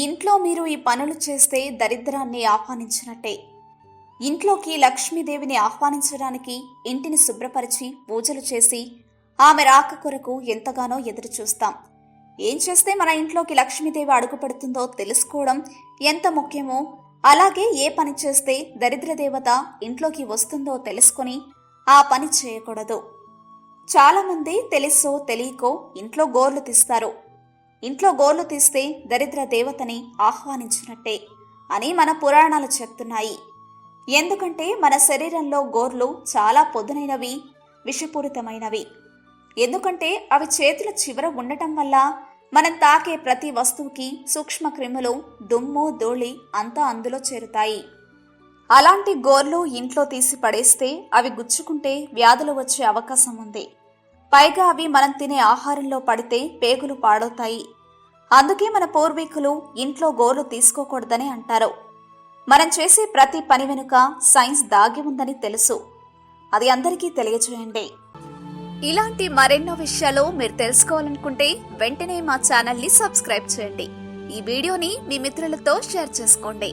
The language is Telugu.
ఇంట్లో మీరు ఈ పనులు చేస్తే దరిద్రాన్ని ఆహ్వానించినట్టే. ఇంట్లోకి లక్ష్మీదేవిని ఆహ్వానించడానికి ఇంటిని శుభ్రపరిచి పూజలు చేసి ఆమె రాక కొరకు ఎంతగానో ఎదురు చూస్తాం. ఏం చేస్తే మన ఇంట్లోకి లక్ష్మీదేవి అడుగుపెడుతుందో తెలుసుకోవడం ఎంత ముఖ్యమో, అలాగే ఏ పని చేస్తే దరిద్ర దేవత ఇంట్లోకి వస్తుందో తెలుసుకొని ఆ పని చేయకూడదు. చాలామంది తెలుసో తెలియకో ఇంట్లో గోర్లు తీస్తారు. ఇంట్లో గోర్లు తీస్తే దరిద్ర దేవతని ఆహ్వానించినట్టే అని మన పురాణాలు చెప్తున్నాయి. ఎందుకంటే మన శరీరంలో గోర్లు చాలా పొదునైనవి, విషపూరితమైనవి. ఎందుకంటే అవి చేతుల చివర ఉండటం వల్ల మనం తాకే ప్రతి వస్తువుకి సూక్ష్మ క్రిములు, దుమ్ము, ధూళి అంతా అందులో చేరుతాయి. అలాంటి గోర్లు ఇంట్లో తీసి పడేస్తే అవి గుచ్చుకుంటే వ్యాధులు వచ్చే అవకాశం ఉంది. పైగా అవి మనం తినే ఆహారంలో పడితే పేగులు పాడవుతాయి. అందుకే మన పూర్వీకులు ఇంట్లో గోర్లు తీసుకోకూడదని అంటారు. మనం చేసే ప్రతి పని వెనుక సైన్స్ దాగి ఉందని తెలుసు. అది అందరికీ తెలియజేయండి. ఇలాంటి మరెన్నో విషయాలు మీరు తెలుసుకోవాలనుకుంటే వెంటనే మా ఛానల్ని సబ్స్క్రైబ్ చేయండి. ఈ వీడియోని మీ మిత్రులతో షేర్ చేసుకోండి.